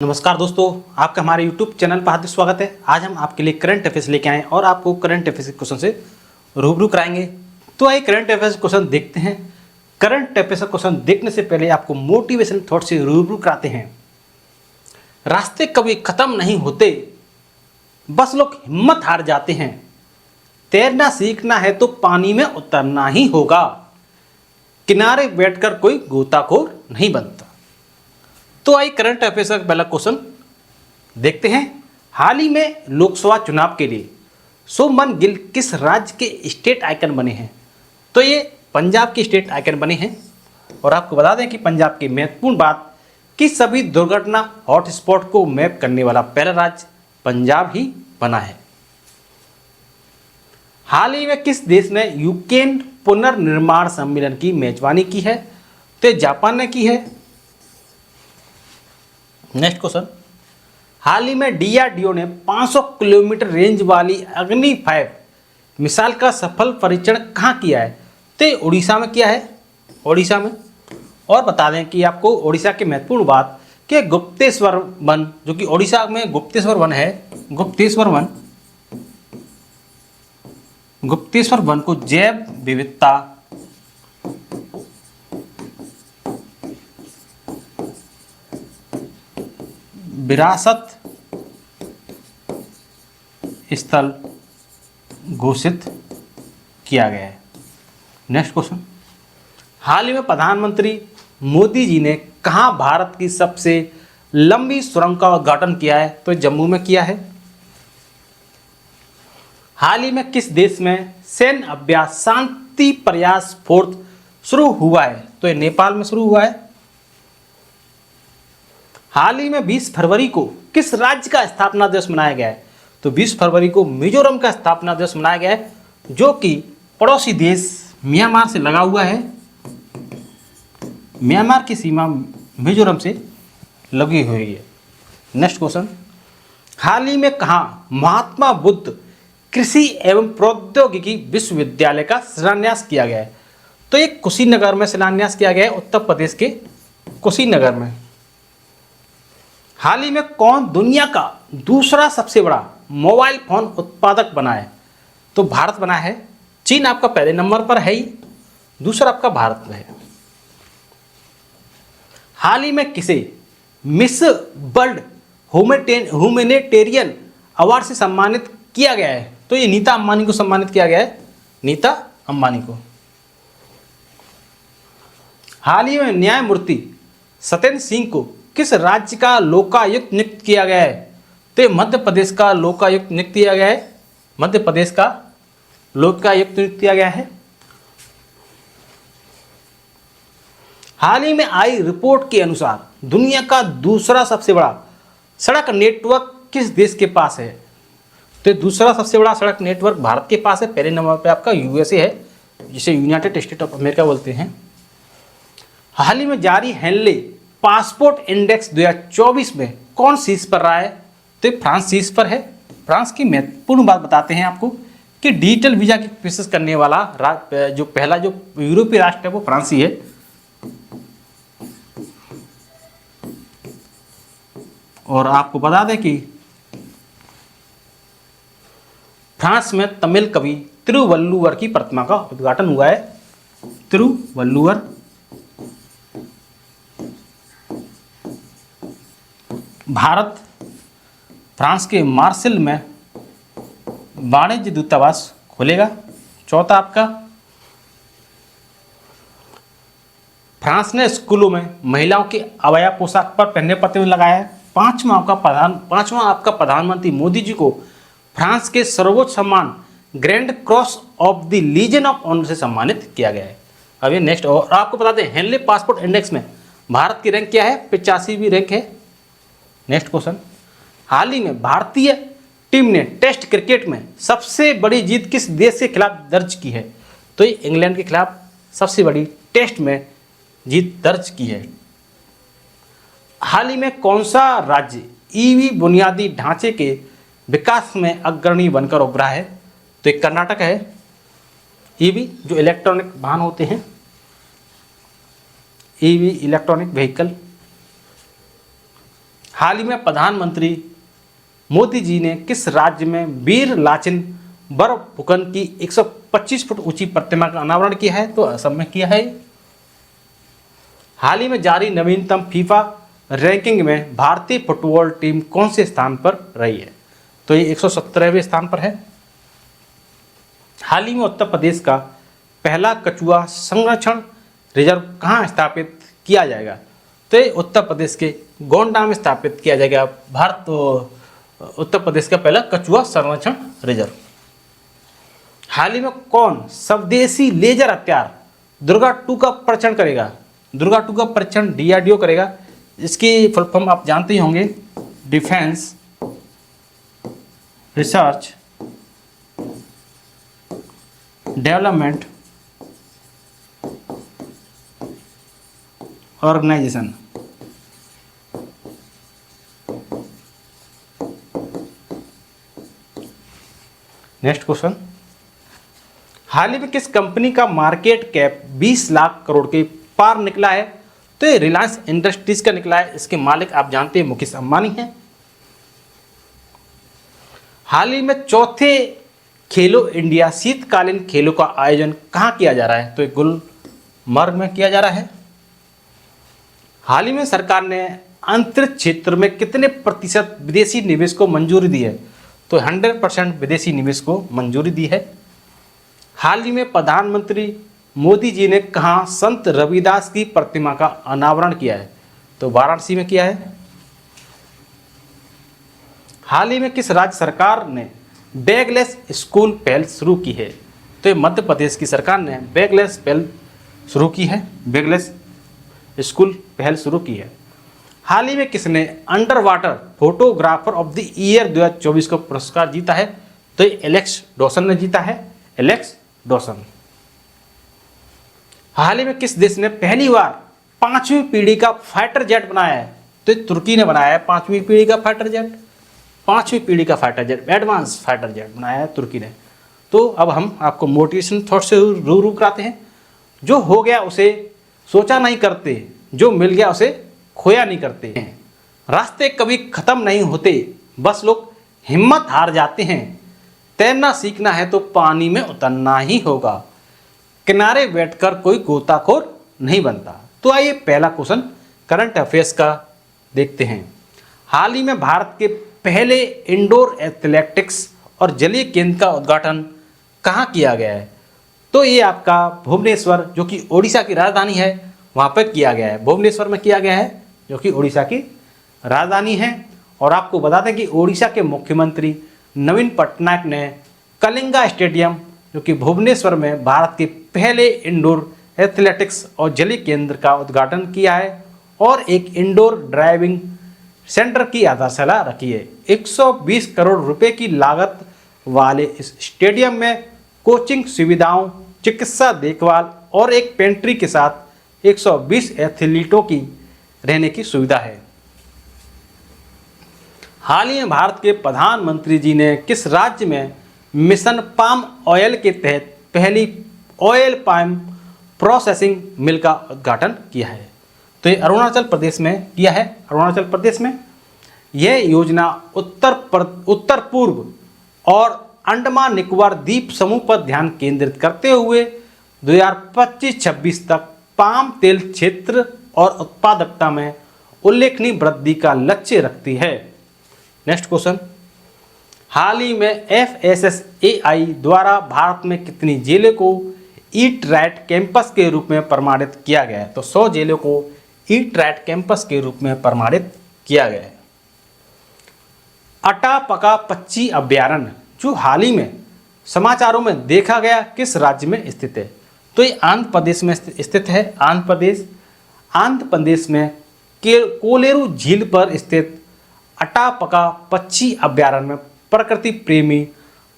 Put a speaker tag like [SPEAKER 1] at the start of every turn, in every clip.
[SPEAKER 1] नमस्कार दोस्तों, आपका हमारे YouTube चैनल पर हार्दिक स्वागत है। आज हम आपके लिए करंट अफेयर्स लेके आए और आपको करंट अफेयर्स के क्वेश्चन से रूबरू कराएंगे। तो आइए करंट अफेयर्स क्वेश्चन देखते हैं। करंट अफेयर्स क्वेश्चन देखने से पहले आपको मोटिवेशन थॉट से रूबरू कराते हैं। रास्ते कभी खत्म नहीं होते, बस लोग हिम्मत हार जाते हैं। तैरना सीखना है तो पानी में उतरना ही होगा, किनारे बैठकर कोई गोताखोर नहीं बनता। तो आइए करंट अफेयर्स का पहला क्वेश्चन देखते हैं। हाल ही में लोकसभा चुनाव के लिए शुभमन गिल किस राज्य के स्टेट आइकन बने हैं? तो ये पंजाब के स्टेट आइकन बने हैं। और आपको बता दें कि पंजाब की महत्वपूर्ण बात कि सभी दुर्घटना हॉटस्पॉट को मैप करने वाला पहला राज्य पंजाब ही बना है। हाल ही में किस देश ने यूक्रेन पुनर्निर्माण सम्मेलन की मेजबानी की है? तो जापान ने की है। नेक्स्ट क्वेश्चन, हाल ही में डीआरडीओ ने 500 किलोमीटर रेंज वाली अग्नि 5 मिसाइल का सफल परीक्षण कहाँ किया है? तो ये उड़ीसा में किया है, उड़ीसा में। और बता दें कि आपको उड़ीसा की महत्वपूर्ण बात कि गुप्तेश्वर वन, जो कि उड़ीसा में गुप्तेश्वर वन है, गुप्तेश्वर वन को जैव विविधता विरासत स्थल घोषित किया गया है। नेक्स्ट क्वेश्चन, हाल ही में प्रधानमंत्री मोदी जी ने कहां भारत की सबसे लंबी सुरंग का उद्घाटन किया है? तो जम्मू में किया है। हाल ही में किस देश में सैन्य अभ्यास शांति प्रयास फोर्थ शुरू हुआ है? तो ये नेपाल में शुरू हुआ है। हाल ही में 20 फरवरी को किस राज्य का स्थापना दिवस मनाया गया है? तो 20 फरवरी को मिजोरम का स्थापना दिवस मनाया गया है, जो कि पड़ोसी देश म्यांमार से लगा हुआ है। म्यांमार की सीमा मिजोरम से लगी हुई है। नेक्स्ट क्वेश्चन, हाल ही में कहाँ महात्मा बुद्ध कृषि एवं प्रौद्योगिकी विश्वविद्यालय का शिलान्यास किया गया है? तो ये कुशीनगर में शिलान्यास किया गया है, उत्तर प्रदेश के कुशीनगर में। हाल ही में कौन दुनिया का दूसरा सबसे बड़ा मोबाइल फोन उत्पादक बना है? तो भारत बना है। चीन आपका पहले नंबर पर है ही, दूसरा आपका भारत में है। हाल ही में किसे मिस वर्ल्ड ह्यूमैनिटेरियन अवार्ड से सम्मानित किया गया है? तो ये नीता अंबानी को सम्मानित किया गया है, नीता अंबानी को। हाल ही में न्यायमूर्ति सत्येंद्र सिंह को किस राज्य का लोकायुक्त नियुक्त किया गया है? तो मध्य प्रदेश का लोकायुक्त नियुक्त किया गया है, मध्य प्रदेश का लोकायुक्त नियुक्त किया गया है। हाल ही में आई रिपोर्ट के अनुसार दुनिया का दूसरा सबसे बड़ा सड़क नेटवर्क किस देश के पास है? तो दूसरा सबसे बड़ा सड़क नेटवर्क भारत के पास है। पहले नंबर पर आपका यूएसए है, जिसे यूनाइटेड स्टेट ऑफ अमेरिका बोलते हैं। हाल ही में जारी हेनले पासपोर्ट इंडेक्स 2024 में कौन शीर्ष पर रहा है? तो फ्रांस शीर्ष पर है। फ्रांस की महत्वपूर्ण बात बताते हैं आपको कि डिजिटल वीजा की पेशकश करने वाला जो पहला जो यूरोपीय राष्ट्र है वो फ्रांस ही है। और आपको बता दें कि फ्रांस में तमिल कवि तिरुवल्लुवर की प्रतिमा का उद्घाटन हुआ है। तिरुवल्लुवर भारत फ्रांस के मार्सेल में वाणिज्य दूतावास खोलेगा। चौथा आपका, फ्रांस ने स्कूलों में महिलाओं के अवाया पोशाक पर पहनने प्रतिबंध लगाया है। पांचवा आपका प्रधानमंत्री मोदी जी को फ्रांस के सर्वोच्च सम्मान Grand Cross of the Legion of Honour से सम्मानित किया गया है। अभी नेक्स्ट, और आपको बता दें हेनले पासपोर्ट इंडेक्स में भारत की रैंक क्या है? 85वीं रैंक है। नेक्स्ट क्वेश्चन, हाल ही में भारतीय टीम ने टेस्ट क्रिकेट में सबसे बड़ी जीत किस देश के खिलाफ दर्ज की है? तो ये इंग्लैंड के खिलाफ सबसे बड़ी टेस्ट में जीत दर्ज की है। हाल ही में कौन सा राज्य ईवी बुनियादी ढांचे के विकास में अग्रणी बनकर उभरा है? तो ये कर्नाटक है। ईवी जो इलेक्ट्रॉनिक वाहन होते हैं, ईवी इलेक्ट्रॉनिक व्हीकल, हाल ही में प्रधानमंत्री मोदी जी ने किस राज्य में वीर लाचिन बरफुकन की 125 फुट ऊंची प्रतिमा का अनावरण किया है? तो असम में किया है। हाल ही में जारी नवीनतम फीफा रैंकिंग में भारतीय फुटबॉल टीम कौन से स्थान पर रही है? तो ये 117वें स्थान पर है। हाल ही में उत्तर प्रदेश का पहला कछुआ संरक्षण रिजर्व कहाँ स्थापित किया जाएगा? तो ये उत्तर प्रदेश के गोंडा में स्थापित किया जाएगा उत्तर प्रदेश का पहला कछुआ संरक्षण रिजर्व। हाल ही में कौन स्वदेशी लेजर हथियार दुर्गा 2 का परीक्षण करेगा? दुर्गा 2 का परीक्षण DRDO करेगा। इसकी फुल फॉर्म आप जानते ही होंगे, defence research development organisation. Next question, हाल ही में किस कंपनी का मार्केट कैप 20 लाख करोड़ के पार निकला है? तो ये रिलायंस इंडस्ट्रीज का निकला है। इसके मालिक आप जानते हैं मुकेश अंबानी हैं। हाल ही में चौथे खेलो इंडिया शीतकालीन खेलों का आयोजन कहाँ किया जा रहा है? तो ये गुलमर्ग में किया जा रहा है। हाल ही में सरकार ने अंतरिक्ष क्षेत्र में कितने प्रतिशत विदेशी निवेश को मंजूरी दी है? तो 100% विदेशी निवेश को मंजूरी दी है। हाल ही में प्रधानमंत्री मोदी जी ने कहाँ संत रविदास की प्रतिमा का अनावरण किया है? तो वाराणसी में किया है। हाल ही में किस राज्य सरकार ने बैगलेस स्कूल पहल शुरू की है? तो ये मध्य प्रदेश की सरकार ने बैगलेस पहल शुरू की है, बैगलेस स्कूल पहल शुरू की है। हाल ही में किसने under water photographer of the year 2024 को पुरस्कार जीता है? तो ये एलेक्स डॉसन ने जीता है, एलेक्स डॉसन। हाल ही में किस देश ने पहली बार 5वीं पीढ़ी का फाइटर जेट बनाया है? तो तुर्की ने बनाया है 5वीं पीढ़ी का फाइटर जेट। 5वीं पीढ़ी का fighter jet, advance fighter jet बनाया है तुर्की ने। तो अब हम आपको मोटिवेशन थॉट से रूबरू कराते हैं। जो हो गया उसे सोचा नहीं करते, जो मिल गया उसे खोया नहीं करते हैं। रास्ते कभी खत्म नहीं होते, बस लोग हिम्मत हार जाते हैं। तैरना सीखना है तो पानी में उतरना ही होगा, किनारे बैठकर कोई गोताखोर नहीं बनता। तो आइए पहला क्वेश्चन करंट अफेयर्स का देखते हैं। हाल ही में भारत के पहले इंडोर एथलेटिक्स और जलीय केंद्र का उद्घाटन कहाँ किया गया है? तो ये आपका भुवनेश्वर, जो कि ओडिशा की राजधानी है, वहाँ पर किया गया है। भुवनेश्वर में किया गया है, जो कि ओडिशा की राजधानी है। और आपको बता दें कि ओडिशा के मुख्यमंत्री नवीन पटनायक ने कलिंगा स्टेडियम, जो कि भुवनेश्वर में भारत के पहले इंडोर एथलेटिक्स और जलीय केंद्र का उद्घाटन किया है और एक इंडोर ड्राइविंग सेंटर की आधारशिला रखी है। 120 करोड़ रुपए की लागत वाले इस स्टेडियम में कोचिंग सुविधाओं, चिकित्सा देखभाल और एक पेंट्री के साथ 120 एथलीटों की रहने की सुविधा है। हाल ही में भारत के प्रधानमंत्री जी ने किस राज्य में मिशन पाम ऑयल के तहत पहली ऑयल पाम प्रोसेसिंग मिल का उद्घाटन किया है? तो ये अरुणाचल प्रदेश में किया है। अरुणाचल प्रदेश में यह योजना उत्तर पूर्व और अंडमान निकोबार द्वीप समूह पर ध्यान केंद्रित करते हुए 2025-26 तक पाम तेल क्षेत्र और उत्पादकता में उल्लेखनीय वृद्धि का लक्ष्य रखती है। नेक्स्ट क्वेश्चन, हाल ही में FSSAI द्वारा भारत में कितनी जेलों को ईट राइट कैंपस के रूप में प्रमाणित किया गया है? तो 100 जेलों को ईट राइट कैंपस के रूप में प्रमाणित किया गया है। अटा पका पक्षी अभ्यारण्य, जो हाल ही में समाचारों में देखा गया, किस राज्य में स्थित है? तो ये आंध्र प्रदेश में स्थित है। आंध्र प्रदेश में कोलेरू झील पर स्थित अटापका पक्षी अभ्यारण्य में प्रकृति प्रेमी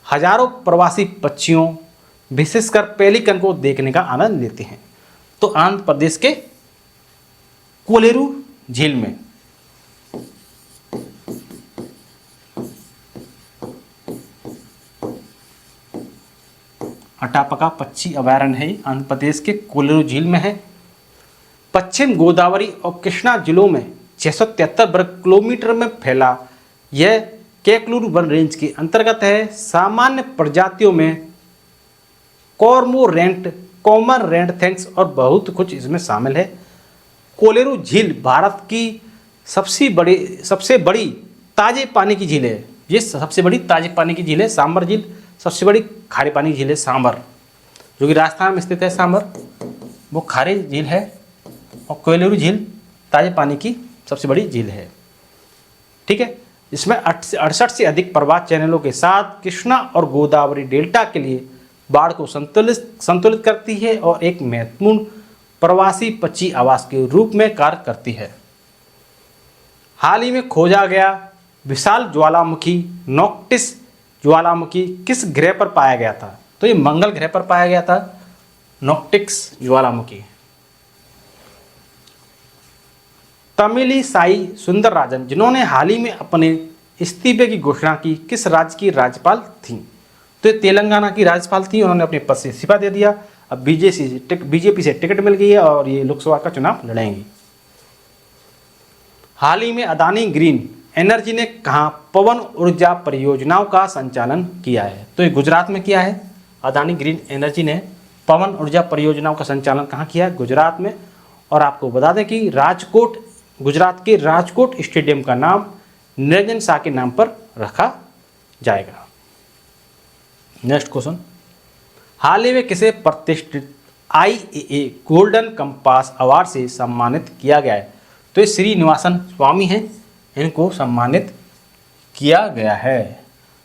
[SPEAKER 1] हजारों प्रवासी पक्षियों, विशेषकर पेलिकन को देखने का आनंद लेते हैं। तो आंध्र प्रदेश के कोलेरू झील में। अटापका पक्षी अभयारण्य है, आंध्र प्रदेश के कोलेरू झील में है। पश्चिम गोदावरी और कृष्णा जिलों में 673 वर्ग किलोमीटर में फैला यह केकलूर वन रेंज के अंतर्गत है। सामान्य प्रजातियों में कॉर्मोरेंट, कॉमन रेंटथेंक्स और बहुत कुछ इसमें शामिल है। कोलेरू झील भारत की सबसे बड़ी ताजे पानी की झील है। ये सबसे बड़ी ताजे पानी की झील है। सांबर झील सबसे बड़ी खारे पानी की झील है। सांबर जो कि राजस्थान में स्थित है, सांबर वो खारे झील है और कोयलेरू झील ताजे पानी की सबसे बड़ी झील है। ठीक है, इसमें 68 से अधिक प्रवाह चैनलों के साथ कृष्णा और गोदावरी डेल्टा के लिए बाढ़ को संतुलित करती है और एक महत्वपूर्ण प्रवासी पक्षी आवास के रूप में कार्य करती है। हाल ही में खोजा गया विशाल ज्वालामुखी नोक्टिस ज्वालामुखी किस ग्रह पर पाया गया था? तो ये मंगल ग्रह पर पाया गया था, नोक्टिस ज्वालामुखी। तमिलिसाई सुंदरराजन, जिन्होंने हाल ही में अपने इस्तीफे की घोषणा की, किस राज्य की राज्यपाल थीं? तो ये तेलंगाना की राज्यपाल थी। उन्होंने अपने पद से इस्तीफा दे दिया। अब बीजेपी से टिकट मिल गई है और ये लोकसभा का चुनाव लड़ेंगी। हाल ही में अदानी ग्रीन एनर्जी ने कहाँ पवन ऊर्जा परियोजनाओं का संचालन किया है? तो ये गुजरात में किया है। अदानी ग्रीन एनर्जी ने पवन ऊर्जा परियोजनाओं का संचालन कहाँ किया है? गुजरात में। और आपको बता दें कि गुजरात के राजकोट स्टेडियम का नाम निरंजन शाह के नाम पर रखा जाएगा। नेक्स्ट क्वेश्चन, हाल ही में किसे प्रतिष्ठित IAA गोल्डन कंपास अवार्ड से सम्मानित किया गया है? तो ये श्रीनिवासन स्वामी हैं, इनको सम्मानित किया गया है।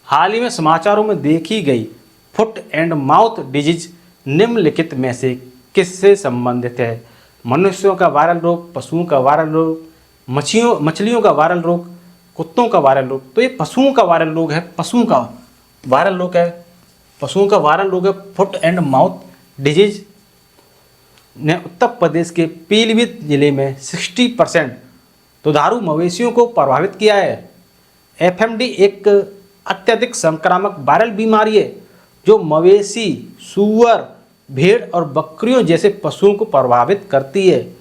[SPEAKER 1] हाल ही में समाचारों में देखी गई फुट एंड माउथ डिजीज निम्नलिखित में से किससे संबंधित है? मनुष्यों का वायरल रोग, पशुओं का वायरल रोग, मछलियों का वायरल रोग, कुत्तों का वायरल रोग? तो ये पशुओं का वायरल रोग है। पशुओं का वायरल रोग है। पशुओं का वायरल रोग है फुट एंड माउथ डिजीज ने उत्तर प्रदेश के पीलीभीत जिले में 60% दुधारू मवेशियों को प्रभावित किया है। FMD एक अत्यधिक संक्रामक वायरल बीमारी है जो मवेशी, सूअर, भेड़ और बकरियों जैसे पशुओं को प्रभावित करती है।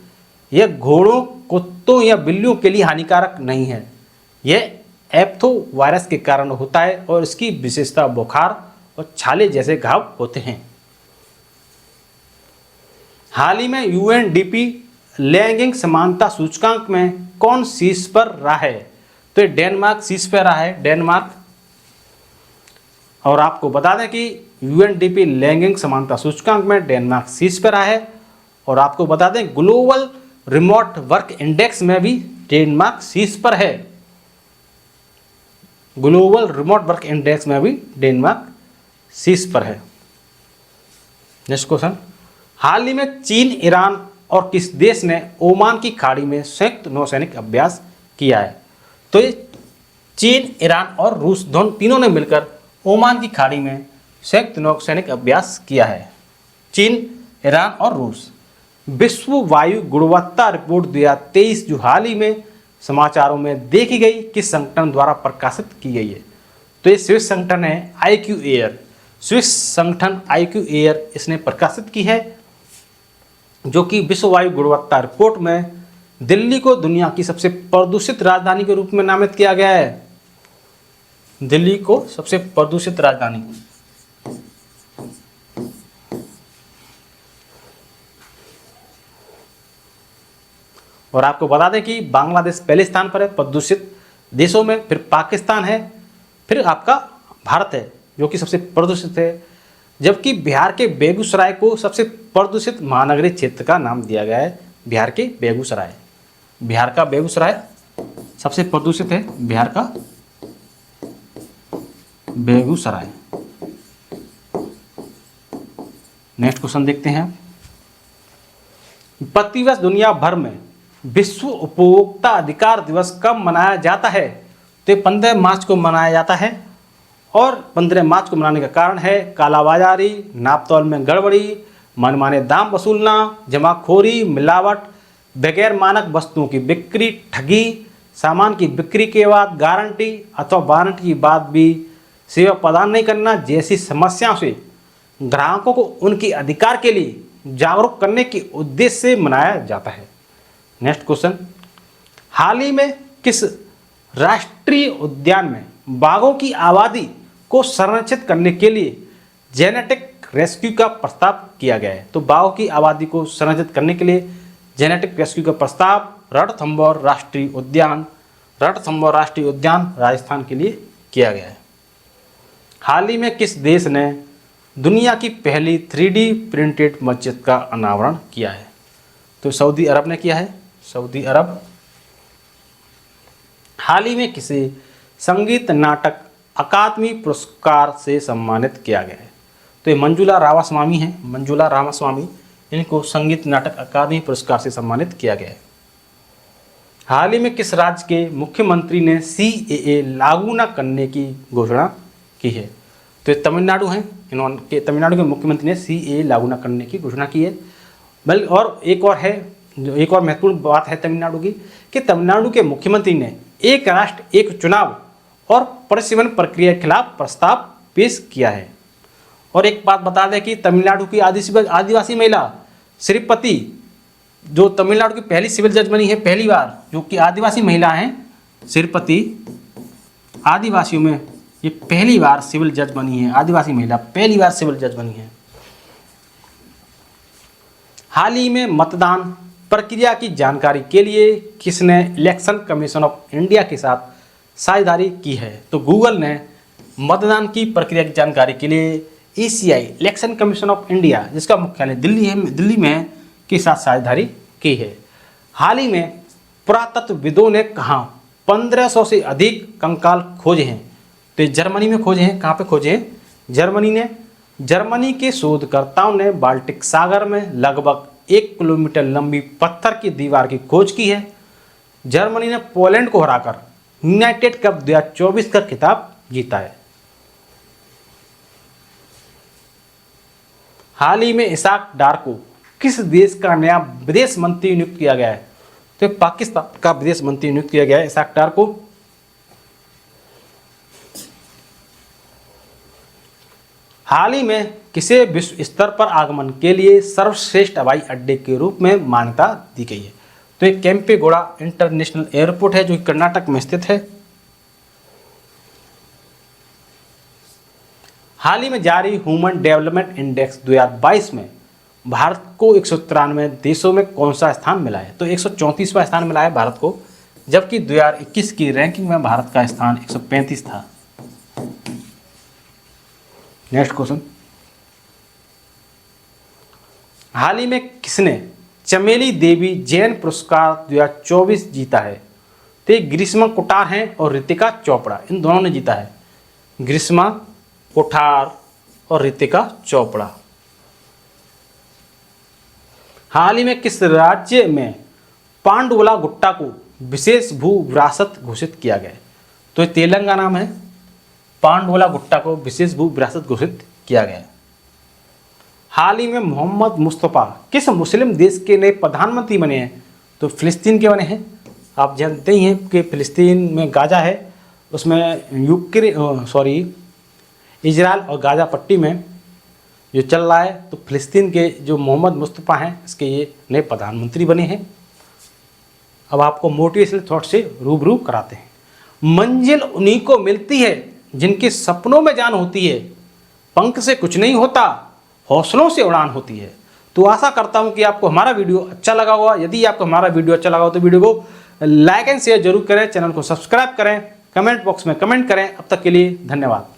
[SPEAKER 1] यह घोड़ों, कुत्तों या बिल्लियों के लिए हानिकारक नहीं है। यह एप्थो वायरस के कारण होता है और इसकी विशेषता बुखार और छाले जैसे घाव होते हैं। हाल ही में UNDP लैंगिक समानता सूचकांक में कौन शीर्ष पर रहा है? तो ये डेनमार्क शीर्ष पर रहा है, डेनमार्क। और आपको बता दें कि UNDP लैंगिक समानता सूचकांक में डेनमार्क शीर्ष पर रहा है। और आपको बता दें ग्लोबल रिमोट वर्क इंडेक्स में भी डेनमार्क शीर्ष पर है। ग्लोबल रिमोट वर्क इंडेक्स में भी डेनमार्क शीर्ष पर है। नेक्स्ट क्वेश्चन, हाल ही में चीन, ईरान और किस देश ने ओमान की खाड़ी में संयुक्त नौसैनिक अभ्यास किया है? तो ये चीन, ईरान और रूस तीनों ने मिलकर ओमान की खाड़ी में संयुक्त नौसैनिक अभ्यास किया है। चीन, ईरान और रूस। विश्व वायु गुणवत्ता रिपोर्ट 2023 जो हाल ही में समाचारों में देखी गई किस संगठन द्वारा प्रकाशित की गई है? तो ये स्विस संगठन है IQ एयर। स्विस संगठन IQ एयर इसने प्रकाशित की है, जो कि विश्व वायु गुणवत्ता रिपोर्ट में दिल्ली को दुनिया की सबसे प्रदूषित राजधानी के रूप में नामित किया गया है। दिल्ली को सबसे प्रदूषित राजधानी। और आपको बता दें कि बांग्लादेश पहले स्थान पर है प्रदूषित देशों में, फिर पाकिस्तान है, फिर आपका भारत है जो कि सबसे प्रदूषित है। जबकि बिहार के बेगूसराय को सबसे प्रदूषित महानगरीय क्षेत्र का नाम दिया गया है। बिहार के बेगूसराय, बिहार का बेगूसराय सबसे प्रदूषित है। बिहार का बेगूसराय। नेक्स्ट क्वेश्चन देखते हैं। प्रतिवर्ष दुनिया भर में विश्व उपभोक्ता अधिकार दिवस कब मनाया जाता है? तो 15 मार्च को मनाया जाता है। और 15 मार्च को मनाने का कारण है कालाबाजारी, नापतोल में गड़बड़ी, मनमाने दाम वसूलना, जमाखोरी, मिलावट, बगैर मानक वस्तुओं की बिक्री, ठगी, सामान की बिक्री के बाद गारंटी अथवा वारंटी के बाद भी सेवा प्रदान नहीं करना जैसी समस्याओं से ग्राहकों को उनके अधिकार के लिए जागरूक करने के उद्देश्य से मनाया जाता है। नेक्स्ट क्वेश्चन, हाल ही में किस राष्ट्रीय उद्यान में बाघों की आबादी को संरक्षित करने के लिए जेनेटिक रेस्क्यू का प्रस्ताव किया गया है? तो बाघों की आबादी को संरक्षित करने के लिए जेनेटिक रेस्क्यू का प्रस्ताव रणथंभौर राष्ट्रीय उद्यान राजस्थान के लिए किया गया है। हाल ही में किस देश ने दुनिया की पहली 3D प्रिंटेड मस्जिद का अनावरण किया है? तो सऊदी अरब ने किया है, सऊदी अरब। हाल ही में किसे संगीत नाटक अकादमी पुरस्कार से सम्मानित किया गया है? तो ये मंजुला रामास्वामी हैं, मंजुला रामास्वामी, इनको संगीत नाटक अकादमी पुरस्कार से सम्मानित किया गया है। हाल ही में किस राज्य के मुख्यमंत्री ने CAA लागू न करने की घोषणा की है? तो ये तमिलनाडु हैं, इन्होंने तमिलनाडु के मुख्यमंत्री ने CAA लागू न करने की घोषणा की है। बल्कि और एक और है, जो एक और महत्वपूर्ण बात है तमिलनाडु की, कि तमिलनाडु के मुख्यमंत्री ने एक राष्ट्र एक चुनाव और परिसीमन प्रक्रिया के खिलाफ प्रस्ताव पेश किया है। और एक बात बता दें कि तमिलनाडु की आदिवासी महिला श्रीपति, जो तमिलनाडु की पहली सिविल जज बनी है पहली बार, जो कि आदिवासी महिला हैं, श्रीपति, आदिवासियों में ये पहली बार सिविल जज बनी है, आदिवासी महिला पहली बार सिविल जज बनी है। हाल ही में मतदान प्रक्रिया की जानकारी के लिए किसने इलेक्शन कमीशन ऑफ इंडिया के साथ साझेदारी की है? तो गूगल ने मतदान की प्रक्रिया की जानकारी के लिए ECI election commission of India, जिसका मुख्यालय दिल्ली में है, के साथ साझेदारी की है। हाल ही में पुरातत्वविदों ने कहाँ 1500 से अधिक कंकाल खोजे हैं? तो ये जर्मनी में खोजे हैं। कहाँ पे खोजे हैं? जर्मनी ने। जर्मनी के शोधकर्ताओं ने बाल्टिक सागर में लगभग 1 किलोमीटर लंबी पत्थर की दीवार की खोज की है। जर्मनी ने पोलैंड को हराकर यूनाइटेड कप 2024 का खिताब जीता है। हाल ही में इसाक डार को किस देश का नया विदेश मंत्री नियुक्त किया गया है? तो पाकिस्तान का विदेश मंत्री नियुक्त किया गया है इसाक डार को। हाल ही में किसे विश्व स्तर पर आगमन के लिए सर्वश्रेष्ठ हवाई अड्डे के रूप में मान्यता दी गई है? तो एक केम्पेगौड़ा इंटरनेशनल एयरपोर्ट है, जो कर्नाटक में स्थित है। हाल ही में जारी ह्यूमन डेवलपमेंट इंडेक्स 2022 में भारत को 193 देशों में कौन सा स्थान मिला है? तो 134वां स्थान मिला है भारत को, जबकि 2021 की रैंकिंग में भारत का स्थान 135 था। नेक्स्ट क्वेश्चन, हाल ही में किसने चमेली देवी जैन पुरस्कार 2024 जीता है? तो ग्रीष्मा कुठार हैं और रितिका चोपड़ा, इन दोनों ने जीता है, ग्रीष्मा कुठार और रितिका चोपड़ा। हाल ही में किस राज्य में पांडुवला गुट्टा को विशेष भू विरासत घोषित किया गया? तो ये तेलंगाना में पांडुवला गुट्टा को विशेष भू विरासत घोषित किया गया। हाल ही में मोहम्मद मुस्तफ़ा किस मुस्लिम देश के नए प्रधानमंत्री बने हैं? तो फिलिस्तीन के बने हैं। आप जानते ही हैं कि फिलिस्तीन में गाजा है, उसमें इजराइल और गाजा पट्टी में जो चल रहा है, तो फिलिस्तीन के जो मोहम्मद मुस्तफ़ा हैं, इसके ये नए प्रधानमंत्री बने हैं। अब आपको मोटिवेशनल थॉट से रूबरू कराते हैं। मंजिल उन्हीं को मिलती है जिनके सपनों में जान होती है, पंख से कुछ नहीं होता, हौसलों से उड़ान होती है। तो आशा करता हूं कि आपको हमारा वीडियो अच्छा लगा होगा। यदि आपको हमारा वीडियो अच्छा लगा हो तो वीडियो को लाइक एंड शेयर जरूर करें, चैनल को सब्सक्राइब करें, कमेंट बॉक्स में कमेंट करें। अब तक के लिए धन्यवाद।